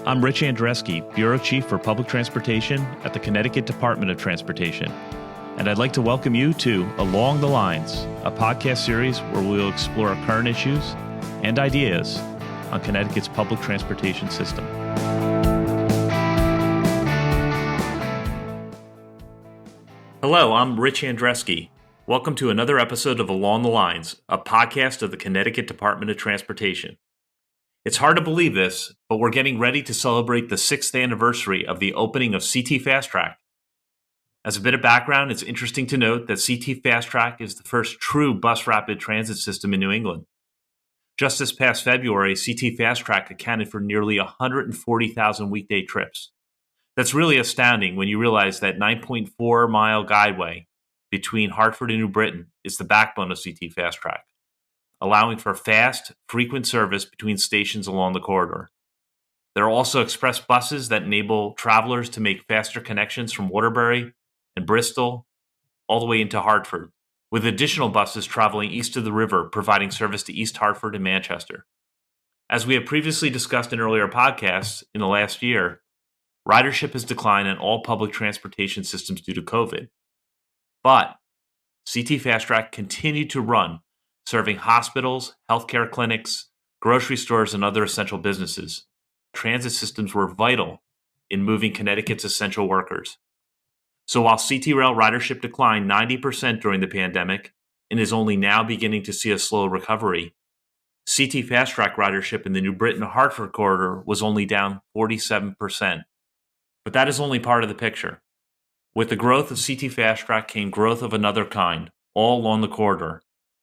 I'm Rich Andreski, Bureau Chief for Public Transportation at the Connecticut Department of Transportation. And I'd like to welcome you to Along the Lines, a podcast series where we'll explore current issues and ideas on Connecticut's public transportation system. Hello, I'm Rich Andreski. Welcome to another episode of Along the Lines, a podcast of the Connecticut Department of Transportation. It's hard to believe this, but we're getting ready to celebrate the 6th anniversary of the opening of CTfastrak. As a bit of background, it's interesting to note that CTfastrak is the first true bus rapid transit system in New England. Just this past February, CTfastrak accounted for nearly 140,000 weekday trips. That's really astounding when you realize that 9.4-mile guideway between Hartford and New Britain is the backbone of CTfastrak, allowing for fast, frequent service between stations along the corridor. There are also express buses that enable travelers to make faster connections from Waterbury and Bristol all the way into Hartford, with additional buses traveling east of the river providing service to East Hartford and Manchester. As we have previously discussed in earlier podcasts in the last year, ridership has declined in all public transportation systems due to COVID. But CTfastrak continued to run, serving hospitals, healthcare clinics, grocery stores, and other essential businesses. Transit systems were vital in moving Connecticut's essential workers. So while CTrail ridership declined 90% during the pandemic and is only now beginning to see a slow recovery, CTfastrak ridership in the New Britain-Hartford corridor was only down 47%. But that is only part of the picture. With the growth of CTfastrak came growth of another kind, all along the corridor.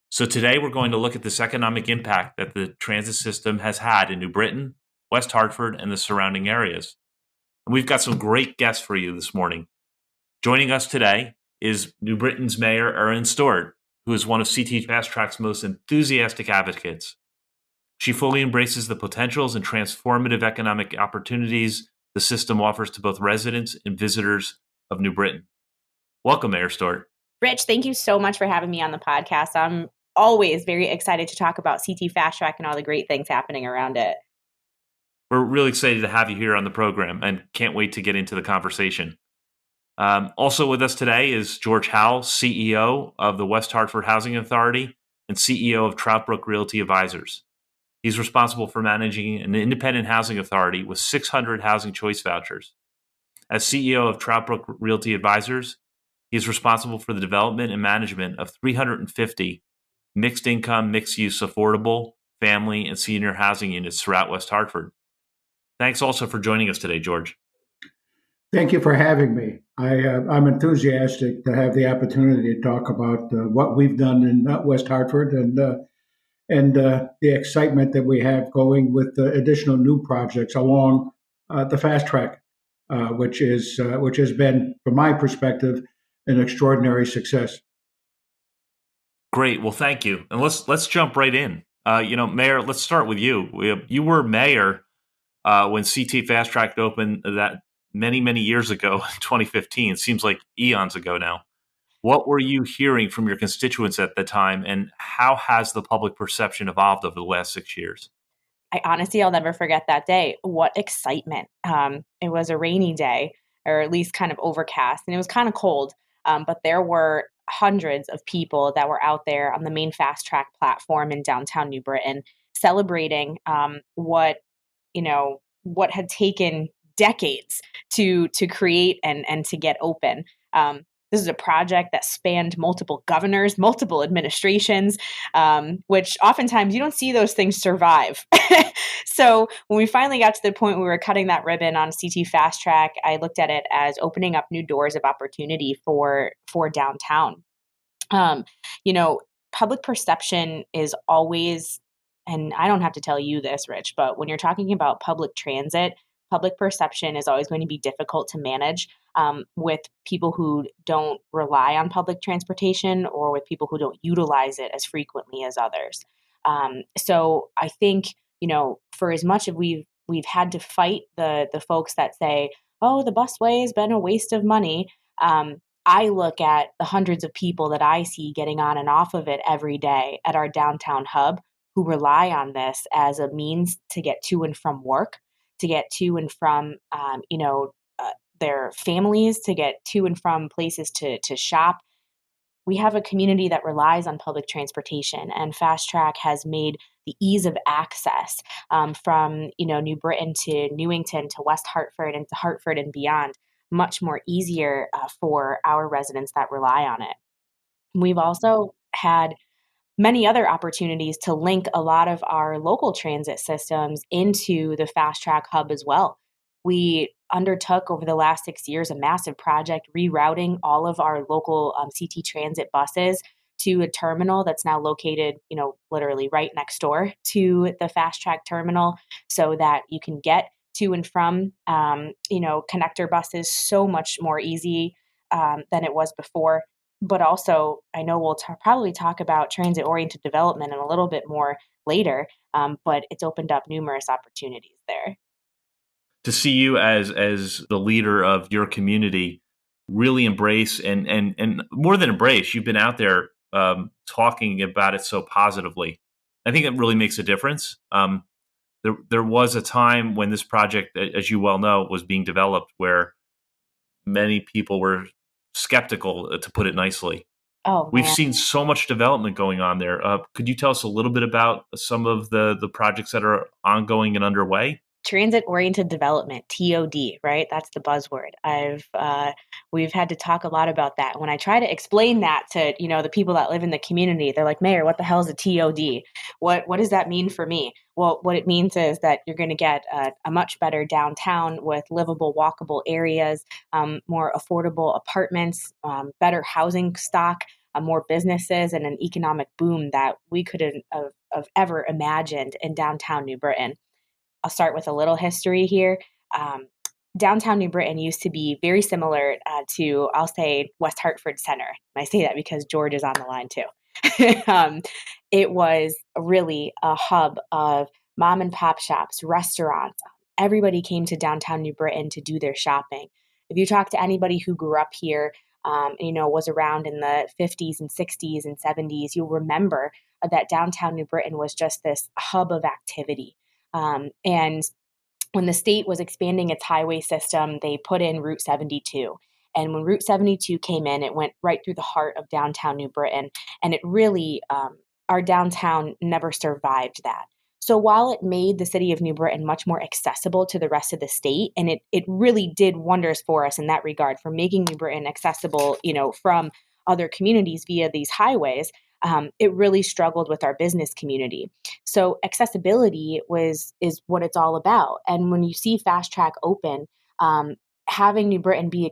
So today we're going to look at this economic impact that the transit system has had in New Britain, West Hartford, and the surrounding areas. And we've got some great guests for you this morning. Joining us today is New Britain's Mayor Erin Stewart, who is one of CTfastrak's most enthusiastic advocates. She fully embraces the potentials and transformative economic opportunities the system offers to both residents and visitors of New Britain. Welcome, Mayor Stewart. Rich, thank you so much for having me on the podcast. I'm always very excited to talk about CTfastrak and all the great things happening around it. We're really excited to have you here on the program and can't wait to get into the conversation. Also with us today is George Howell, CEO of the West Hartford Housing Authority and CEO of Trout, Brook Realty Advisors. He's responsible for managing an independent housing authority with 600 housing choice vouchers. As CEO of Trout, Brook Realty Advisors, he is responsible for the development and management of 350 mixed income, mixed use, affordable, family, and senior housing units throughout West Hartford. Thanks also for joining us today, George. Thank you for having me. I'm enthusiastic to have the opportunity to talk about what we've done in West Hartford and the excitement that we have going with additional new projects along the fast track, which has been, from my perspective, an extraordinary success. Great. Well, thank you. And let's jump right in. Mayor, let's start with you. You were mayor when CTfastrak opened that many years ago in 2015. It seems like eons ago now. What were you hearing from your constituents at the time, and how has the public perception evolved over the last 6 years? I'll never forget that day. What excitement. It was a rainy day, or at least kind of overcast, and it was kind of cold, but there were hundreds of people that were out there on the main fast track platform in downtown New Britain celebrating what had taken decades to create and to get open. This is a project that spanned multiple governors, multiple administrations, which oftentimes you don't see those things survive. So when we finally got to the point where we were cutting that ribbon on CTfastrak, I looked at it as opening up new doors of opportunity for downtown. Public perception is always, and I don't have to tell you this, Rich, but when you're talking about public transit, public perception is always going to be difficult to manage with people who don't rely on public transportation or with people who don't utilize it as frequently as others. So I think, for as much as we've had to fight the folks that say, oh, the busway has been a waste of money, I look at the hundreds of people that I see getting on and off of it every day at our downtown hub who rely on this as a means to get to and from work, to get to and from, their families, to get to and from places to shop. We have a community that relies on public transportation, and Fast Track has made the ease of access from New Britain to Newington to West Hartford and to Hartford and beyond much more easier for our residents that rely on it. We've also had many other opportunities to link a lot of our local transit systems into the Fast Track hub as well. We undertook over the last 6 years a massive project rerouting all of our local CT transit buses to a terminal that's now located, literally right next door to the Fast Track terminal, so that you can get to and from, connector buses so much more easy than it was before. But also, I know we'll probably talk about transit-oriented development in a little bit more later, but it's opened up numerous opportunities there. To see you as the leader of your community really embrace and more than embrace, you've been out there talking about it so positively. I think it really makes a difference. There was a time when this project, as you well know, was being developed where many people were skeptical, to put it nicely. Oh, We've man. seen so much development going on there. Could you tell us a little bit about some of the projects that are ongoing and underway? Transit-oriented development, TOD, right? That's the buzzword. We've had to talk a lot about that. When I try to explain that to, the people that live in the community, they're like, Mayor, what the hell is a TOD? What does that mean for me? Well, what it means is that you're going to get a much better downtown with livable, walkable areas, more affordable apartments, better housing stock, more businesses, and an economic boom that we couldn't have ever imagined in downtown New Britain. I'll start with a little history here. Downtown New Britain used to be very similar to, I'll say, West Hartford Center. I say that because George is on the line too. It was really a hub of mom and pop shops, restaurants. Everybody came to downtown New Britain to do their shopping. If you talk to anybody who grew up here, was around in the 50s and 60s and 70s, you'll remember that downtown New Britain was just this hub of activity. And when the state was expanding its highway system, they put in Route 72. And when Route 72 came in, it went right through the heart of downtown New Britain. And it really, our downtown never survived that. So while it made the city of New Britain much more accessible to the rest of the state, and it really did wonders for us in that regard, for making New Britain accessible, from other communities via these highways, it really struggled with our business community. So accessibility is what it's all about. And when you see Fast Track open, having New Britain be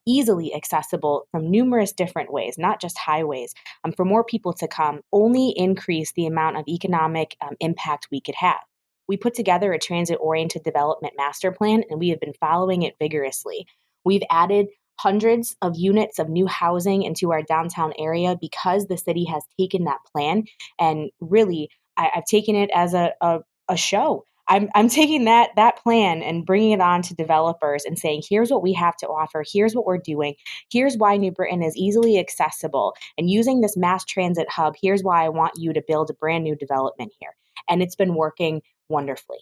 easily accessible from numerous different ways, not just highways, for more people to come, only increase the amount of economic impact we could have. We put together a transit-oriented development master plan, and we have been following it vigorously. We've added hundreds of units of new housing into our downtown area because the city has taken that plan, and really, I've taken it as a show. I'm taking that plan and bringing it on to developers and saying, here's what we have to offer. Here's what we're doing. Here's why New Britain is easily accessible. And using this mass transit hub, here's why I want you to build a brand new development here. And it's been working wonderfully.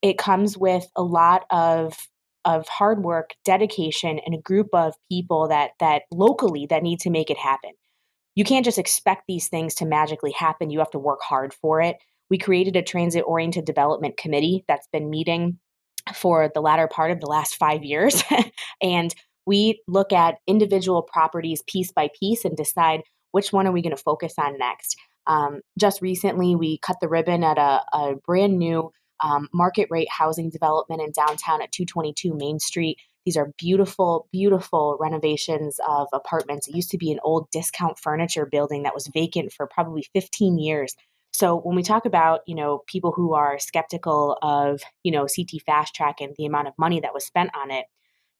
It comes with a lot of hard work, dedication, and a group of people that locally that need to make it happen. You can't just expect these things to magically happen. You have to work hard for it. We created a transit-oriented development committee that's been meeting for the latter part of the last 5 years. And we look at individual properties piece by piece and decide which one are we going to focus on next. Just recently, we cut the ribbon at a brand new market rate housing development in downtown at 222 Main Street. These are beautiful, beautiful renovations of apartments. It used to be an old discount furniture building that was vacant for probably 15 years. So when we talk about, people who are skeptical of, CTfastrak and the amount of money that was spent on it,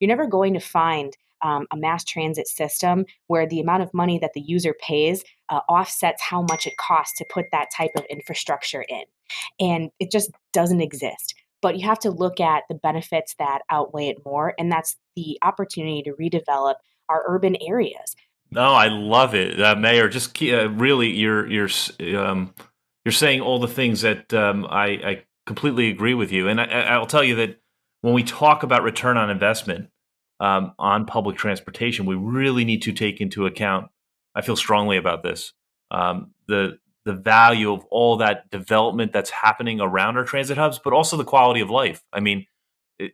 you're never going to find a mass transit system where the amount of money that the user pays offsets how much it costs to put that type of infrastructure in. And it just doesn't exist. But you have to look at the benefits that outweigh it more, and that's the opportunity to redevelop our urban areas. No, I love it, Mayor. Just really, you're saying all the things that I completely agree with you. And I'll tell you that when we talk about return on investment on public transportation, we really need to take into account, I feel strongly about this, the value of all that development that's happening around our transit hubs, but also the quality of life. I mean, it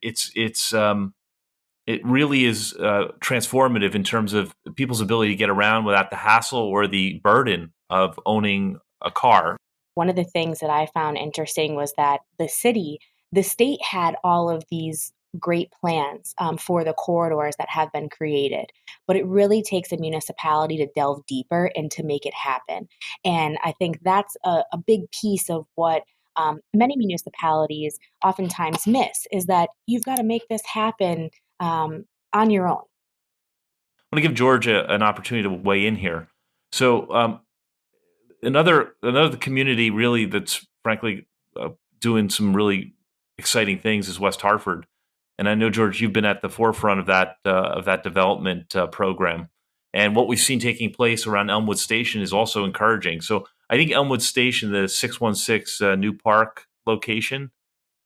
really is transformative in terms of people's ability to get around without the hassle or the burden of owning a car. One of the things that I found interesting was that the state had all of these great plans for the corridors that have been created, but it really takes a municipality to delve deeper and to make it happen. And I think that's a big piece of what many municipalities oftentimes miss is that you've got to make this happen on your own. I want to give George an opportunity to weigh in here. So another community really that's frankly doing some really exciting things is West Hartford, and I know George, you've been at the forefront of that development program, and what we've seen taking place around Elmwood Station is also encouraging. So I think Elmwood Station, the 616 New Park location,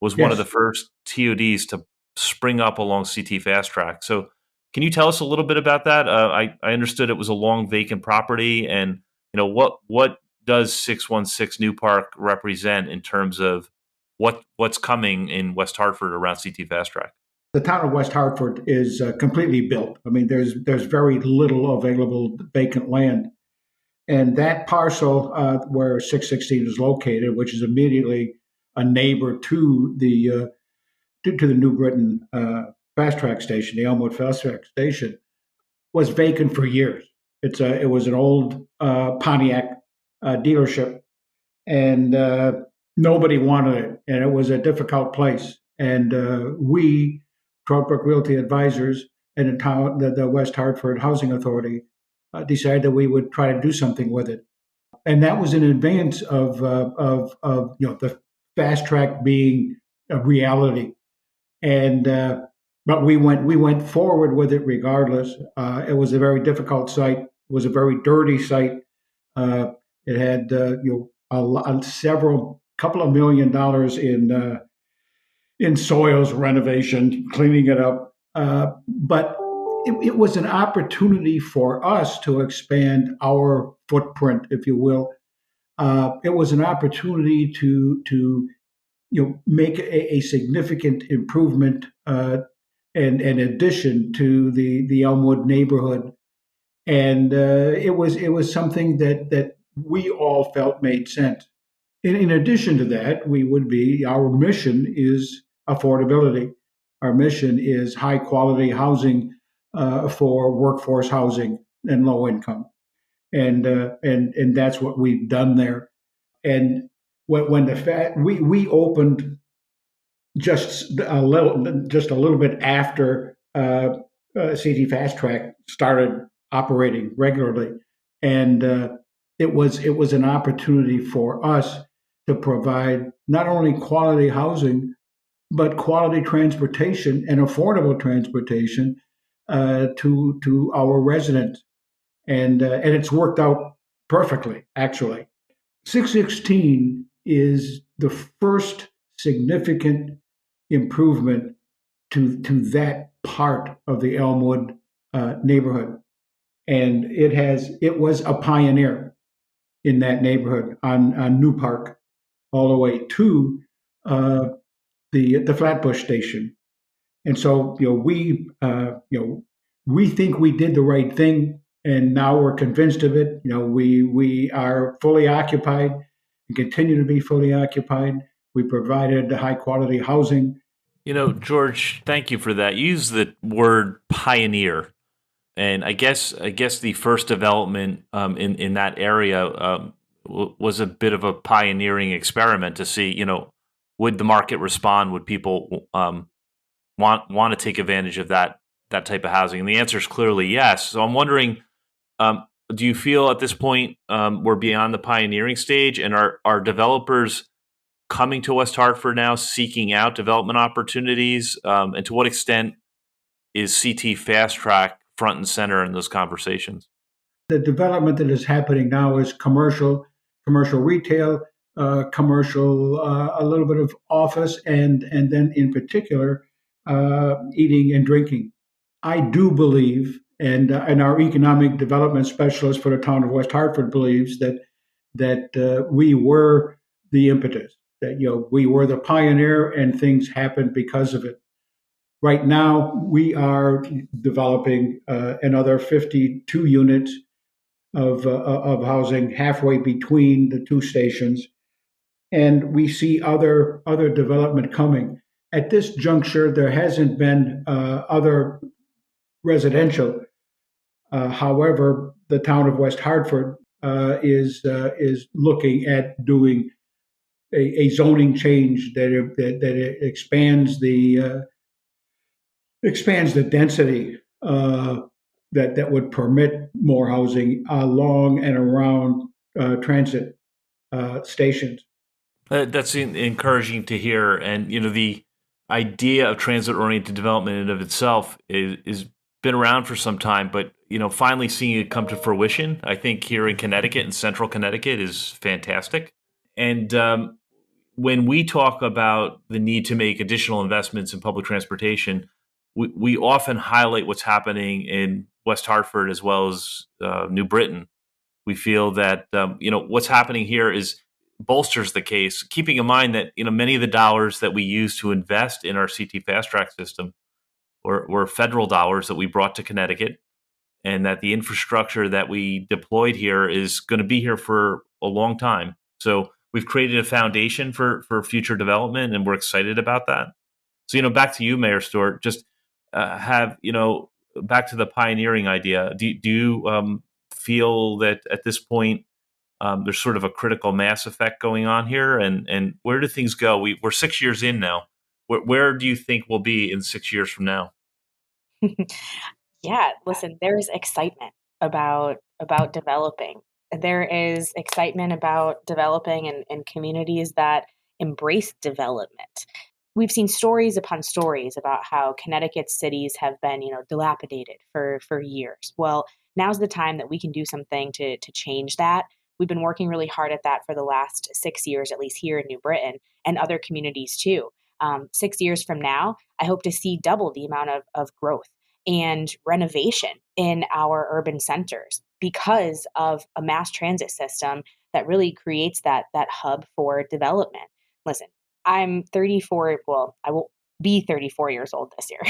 was one of the Yes. first TODs to spring up along CTfastrak. So can you tell us a little bit about that? I understood it was a long vacant property, and what does 616 New Park represent in terms of what's coming in West Hartford around CTfastrak? The town of West Hartford is completely built. I mean, there's very little available vacant land, and that parcel where 616 is located, which is immediately a neighbor to the New Britain fast track station, the Elmwood fast track station, was vacant for years. It was an old Pontiac dealership, and nobody wanted it, and it was a difficult place. And we, Trout, Brook Realty Advisors, and the West Hartford Housing Authority decided that we would try to do something with it, and that was in advance of the fast track being a reality. And but we went forward with it regardless. It was a very difficult site. It was a very dirty site. Uh, it had several couple of $1 million in soils renovation, cleaning it up. But it was an opportunity for us to expand our footprint, if you will. It was an opportunity to make a significant improvement and addition to the Elmwood neighborhood, and it was something that we all felt made sense. In addition to that, our mission is affordability. Our mission is high quality housing for workforce housing and low income, and that's what we've done there. And when we opened just a little bit after CTfastrak started operating regularly, and it was an opportunity for us to provide not only quality housing but quality transportation and affordable transportation to our residents, and it's worked out perfectly, actually. 616 is the first significant improvement to that part of the Elmwood neighborhood, and it was a pioneer in that neighborhood on New Park, all the way to uh, the Flatbush station. And so we think we did the right thing, and now we're convinced of it. We are fully occupied and continue to be fully occupied. We provided high quality housing. George, thank you for that. You use the word pioneer, and I guess the first development in that area was a bit of a pioneering experiment to see, would the market respond? Would people want to take advantage of that type of housing? And the answer is clearly yes. So I'm wondering, do you feel at this point we're beyond the pioneering stage, and are developers coming to West Hartford now, seeking out development opportunities? And to what extent is CTfastrak front and center in those conversations? The development that is happening now is commercial retail, commercial, a little bit of office, and then in particular, eating and drinking. I do believe, and our economic development specialist for the town of West Hartford believes that we were the impetus, that we were the pioneer, and things happened because of it. Right now, we are developing another 52 units of housing halfway between the two stations, and we see other development coming. At this juncture, there hasn't been other residential. However, the town of West Hartford is looking at doing a zoning change that it expands the density that would permit more housing along and around transit stations. That's encouraging to hear. And, the idea of transit-oriented development in and of itself is been around for some time, but, finally seeing it come to fruition, I think here in Connecticut and central Connecticut is fantastic. And when we talk about the need to make additional investments in public transportation, we often highlight what's happening in West Hartford as well as New Britain. We feel that what's happening here is bolsters the case, keeping in mind that many of the dollars that we use to invest in our CTfastrak system were federal dollars that we brought to Connecticut, and that the infrastructure that we deployed here is going to be here for a long time. So we've created a foundation for future development, and we're excited about that. So back to you, Mayor Stewart. Just back to the pioneering idea. Do you feel that at this point there's sort of a critical mass effect going on here, and where do things go? We're 6 years in now. Where do you think we'll be in 6 years from now? Yeah, listen, there's excitement about developing. There is excitement about developing in communities that embrace development. We've seen stories upon stories about how Connecticut cities have been, dilapidated for years. Well, now's the time that we can do something to change that. We've been working really hard at that for the last 6 years, at least here in New Britain and other communities too. 6 years from now, I hope to see double the amount of growth and renovation in our urban centers because of a mass transit system that really creates that hub for development. Listen, I'm 34. Well, I will be 34 years old this year.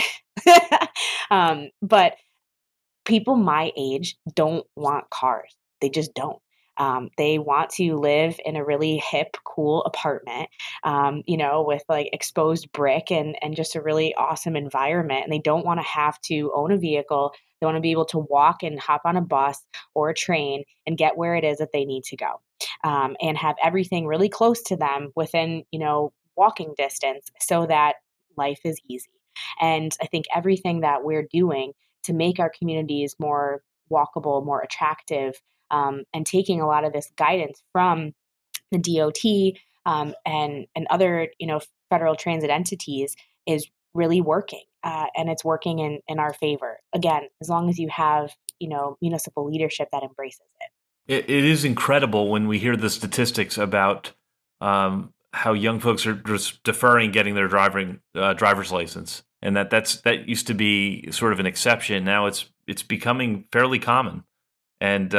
But people my age don't want cars. They just don't. They want to live in a really hip, cool apartment, with like exposed brick and just a really awesome environment. And they don't want to have to own a vehicle. They want to be able to walk and hop on a bus or a train and get where it is that they need to go, and have everything really close to them within, walking distance so that life is easy. And I think everything that we're doing to make our communities more walkable, more attractive, and taking a lot of this guidance from the DOT and other federal transit entities is really working, and it's working in our favor. Again, as long as you have municipal leadership that embraces it. It is incredible when we hear the statistics about how young folks are just deferring getting their driver's license, and that used to be sort of an exception. Now it's becoming fairly common, and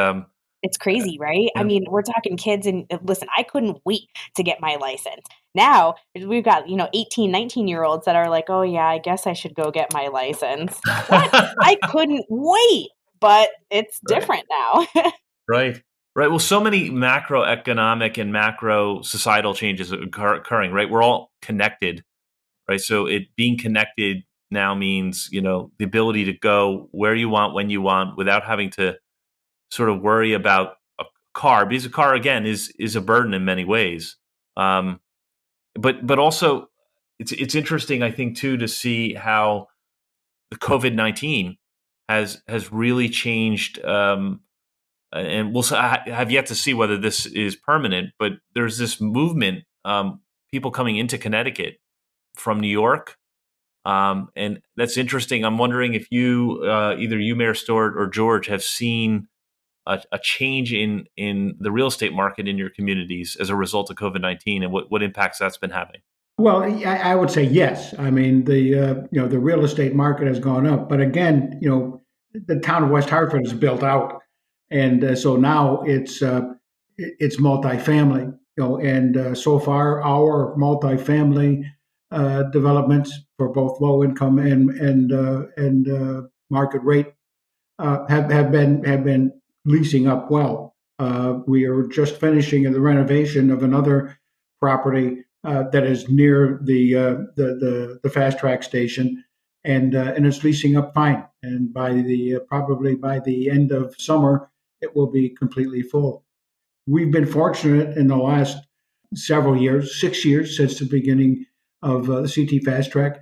it's crazy, right? yeah. I mean, we're talking kids, and listen, I couldn't wait to get my license. Now we've got 18, 19-year-olds that are like, oh yeah, I guess I should go get my license. What? I couldn't wait, but it's different now. Right. Right. Well, so many macroeconomic and macro societal changes are occurring, right? We're all connected, right? So being connected now means, the ability to go where you want, when you want, without having to sort of worry about a car, because a car, again, is a burden in many ways. But also it's interesting, I think, too, to see how the COVID-19 has really changed. And we'll have yet to see whether this is permanent, but there's this movement, people coming into Connecticut from New York. And that's interesting. I'm wondering if you, either you, Mayor Stewart, or George, have seen a change in the real estate market in your communities as a result of COVID-19 and what impacts that's been having? Well, I would say yes. I mean, the real estate market has gone up, but again, the town of West Hartford is built out, and so now it's multifamily. And so far our multifamily developments for both low income and market rate have been leasing up well. We are just finishing the renovation of another property that is near the fast track station, and it's leasing up fine. And probably by the end of summer, it will be completely full. We've been fortunate in the last several years, 6 years since the beginning of the CTfastrak,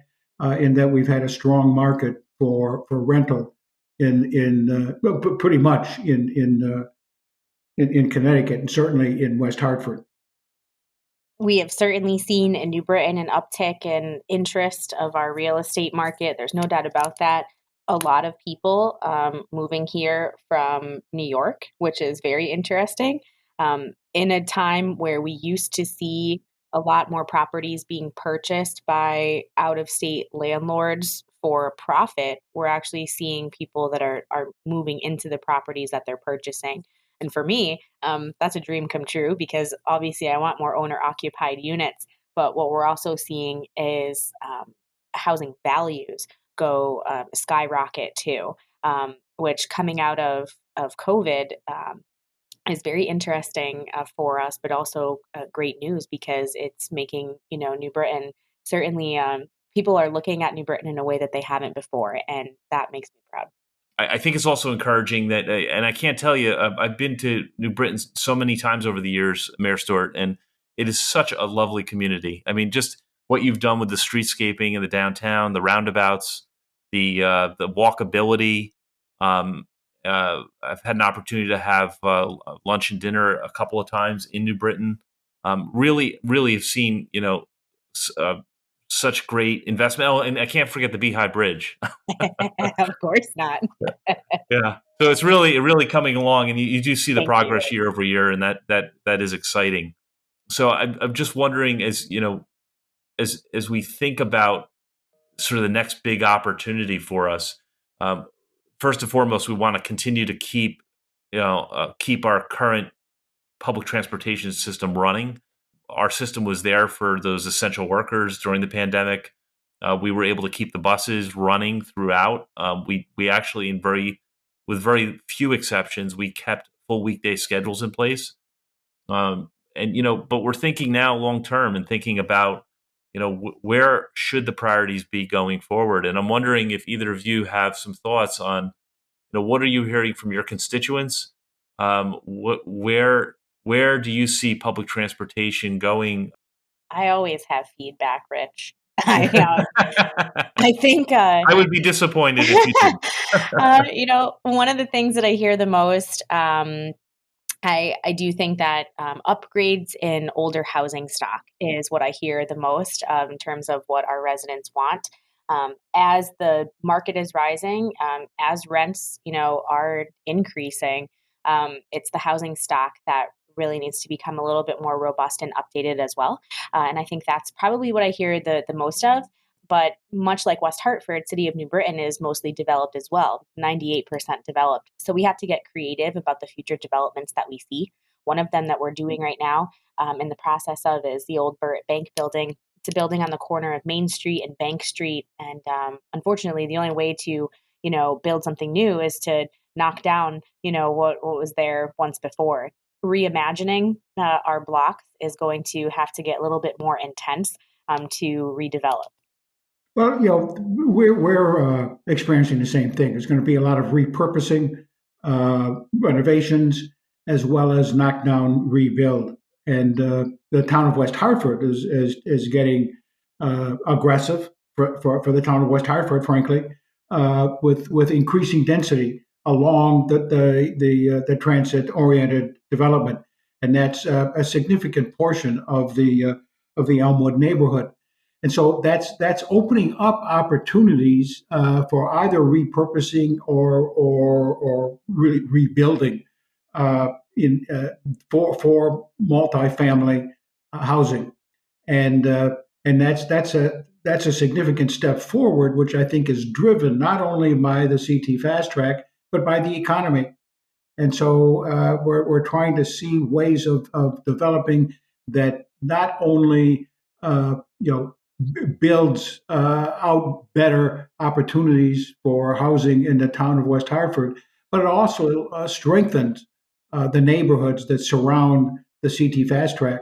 in that we've had a strong market for rental well, pretty much in Connecticut and certainly in West Hartford. We have certainly seen in New Britain an uptick in interest of our real estate market. There's no doubt about that. A lot of people moving here from New York, which is very interesting. In a time where we used to see a lot more properties being purchased by out-of-state landlords for profit, we're actually seeing people that are moving into the properties that they're purchasing. And for me, that's a dream come true because obviously I want more owner-occupied units. But what we're also seeing is housing values go skyrocket too, which coming out of COVID is very interesting for us, but also great news because it's making, New Britain certainly people are looking at New Britain in a way that they haven't before. And that makes me proud. I think it's also encouraging that, and I can't tell you, I've been to New Britain so many times over the years, Mayor Stewart, and it is such a lovely community. I mean, just what you've done with the streetscaping in the downtown, the roundabouts, the walkability. I've had an opportunity to have lunch and dinner a couple of times in New Britain. Really have seen, such great investment. Oh, and I can't forget the Beehive Bridge. Of course not. Yeah. So it's really coming along, and you do see the Thank progress you. year over year, and that is exciting. So I'm just wondering, as we think about sort of the next big opportunity for us, first and foremost, we want to continue to keep our current public transportation system running. Our system was there for those essential workers during the pandemic. We were able to keep the buses running throughout. We actually, with very few exceptions, we kept full weekday schedules in place. But we're thinking now long term and thinking about, where should the priorities be going forward? And I'm wondering if either of you have some thoughts on, what are you hearing from your constituents? Where do you see public transportation going? I always have feedback, Rich. I think I would be disappointed if you didn't. One of the things that I hear the most, I do think that upgrades in older housing stock is what I hear the most in terms of what our residents want. As the market is rising, as rents, are increasing, it's the housing stock that really needs to become a little bit more robust and updated as well. And I think that's probably what I hear the most of. But much like West Hartford, City of New Britain is mostly developed as well, 98% developed. So we have to get creative about the future developments that we see. One of them that we're doing right now in the process of is the old Burritt Bank building. It's a building on the corner of Main Street and Bank Street. And unfortunately, the only way to, build something new is to knock down, what was there once before. Reimagining our blocks is going to have to get a little bit more intense to redevelop. Well, we're experiencing the same thing. There's going to be a lot of repurposing, renovations, as well as knockdown, rebuild. And the town of West Hartford is getting aggressive for the town of West Hartford, frankly, with increasing density along the transit-oriented development, and that's a significant portion of the Elmwood neighborhood. And so that's opening up opportunities for either repurposing or really rebuilding in for multifamily housing, and that's a significant step forward, which I think is driven not only by the CTfastrak but by the economy. And so we're trying to see ways of developing that not only builds out better opportunities for housing in the town of West Hartford, but it also strengthens the neighborhoods that surround the CTfastrak.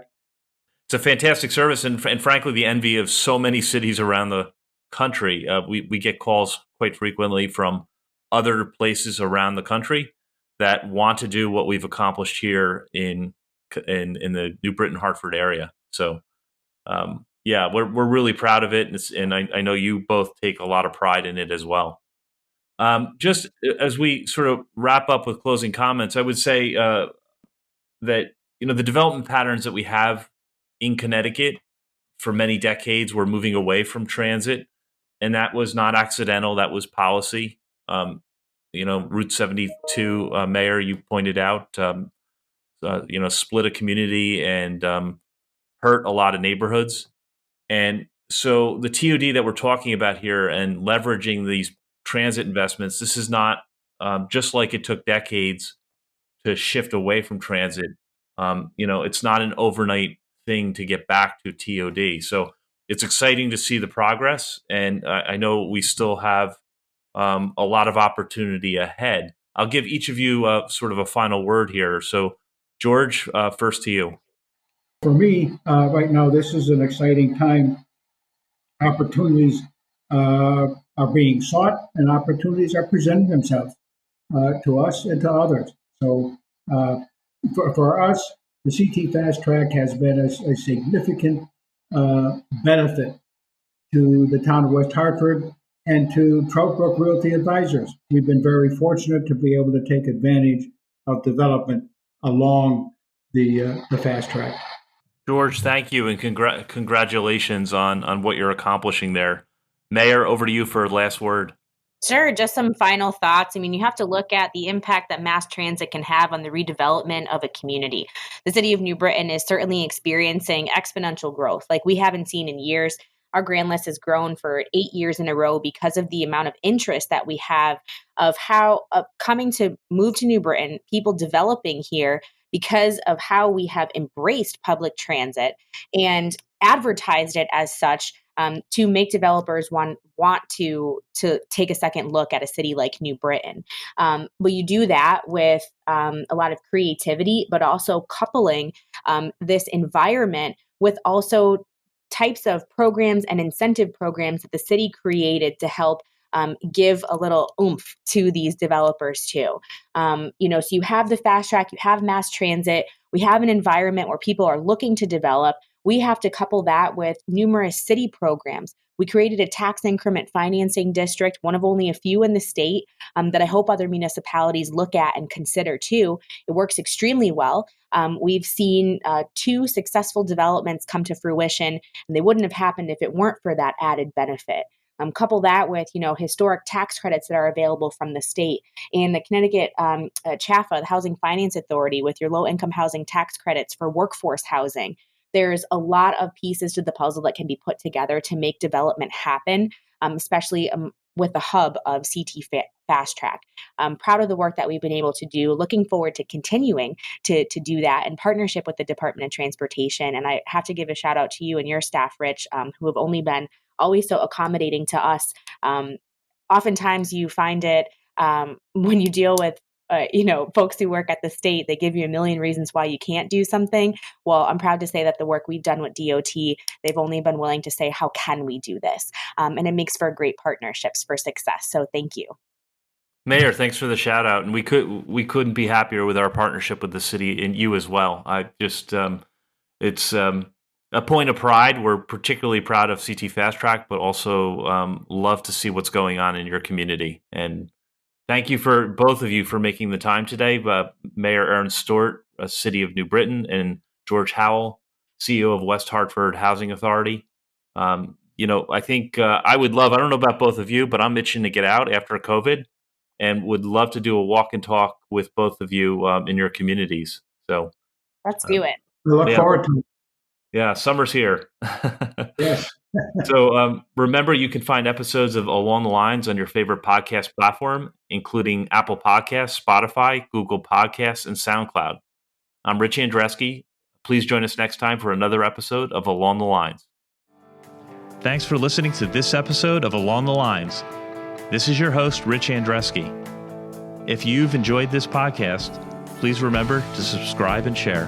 It's a fantastic service, and frankly, the envy of so many cities around the country. We get calls quite frequently from other places around the country that want to do what we've accomplished here in the New Britain Hartford area. So yeah, we're really proud of it, and I know you both take a lot of pride in it as well. Just as we sort of wrap up with closing comments, I would say that the development patterns that we have in Connecticut for many decades were moving away from transit, and that was not accidental. That was policy. Route 72, Mayor, you pointed out, split a community and hurt a lot of neighborhoods. And so the TOD that we're talking about here and leveraging these transit investments, this is not just like it took decades to shift away from transit. It's not an overnight thing to get back to TOD. So it's exciting to see the progress. And I know we still have a lot of opportunity ahead. I'll give each of you sort of a final word here. So, George, first to you. For me, right now, this is an exciting time. Opportunities are being sought, and opportunities are presenting themselves to us and to others. So, for us, the CTfastrak has been a significant benefit to the town of West Hartford and to Trout, Brook Realty Advisors. We've been very fortunate to be able to take advantage of development along the fast track. George, thank you, and congratulations on what you're accomplishing there. Mayor, over to you for a last word. Sure. Just some final thoughts. I mean, you have to look at the impact that mass transit can have on the redevelopment of a community. The city of New Britain is certainly experiencing exponential growth like we haven't seen in years. Our grand list has grown for 8 years in a row because of the amount of interest that we have of how coming to move to New Britain, people developing here because of how we have embraced public transit and advertised it as such, to make developers want to take a second look at a city like New Britain. But you do that with a lot of creativity, but also coupling this environment with also types of programs and incentive programs that the city created to help give a little oomph to these developers too. So you have the fast track, you have mass transit, we have an environment where people are looking to develop. We have to couple that with numerous city programs. We created a tax increment financing district, one of only a few in the state, that I hope other municipalities look at and consider too. It works extremely well. We've seen 2 successful developments come to fruition, and they wouldn't have happened if it weren't for that added benefit. Couple that with, historic tax credits that are available from the state and the Connecticut CHAFA, the Housing Finance Authority, with your low-income housing tax credits for workforce housing. There's a lot of pieces to the puzzle that can be put together to make development happen, especially with the hub of CTfastrak. I'm proud of the work that we've been able to do. Looking forward to continuing to do that in partnership with the Department of Transportation. And I have to give a shout out to you and your staff, Rich, who have only been always so accommodating to us. Oftentimes you find it when you deal with folks who work at the state, they give you a million reasons why you can't do something. Well, I'm proud to say that the work we've done with DOT, they've only been willing to say, how can we do this? And it makes for great partnerships for success. So thank you. Mayor, thanks for the shout out. And we couldn't be happier with our partnership with the city and you as well. It's a point of pride. We're particularly proud of CTfastrak, but also love to see what's going on in your community. And thank you for both of you for making the time today. Mayor Erin Stewart, City of New Britain, and George Howell, CEO of West Hartford Housing Authority. I think I would love, I don't know about both of you, but I'm itching to get out after COVID and would love to do a walk and talk with both of you in your communities. So let's do it. We look forward to it. Yeah, summer's here. Yes. So remember, you can find episodes of Along the Lines on your favorite podcast platform, including Apple Podcasts, Spotify, Google Podcasts, and SoundCloud. I'm Rich Andreski. Please join us next time for another episode of Along the Lines. Thanks for listening to this episode of Along the Lines. This is your host, Rich Andreski. If you've enjoyed this podcast, please remember to subscribe and share.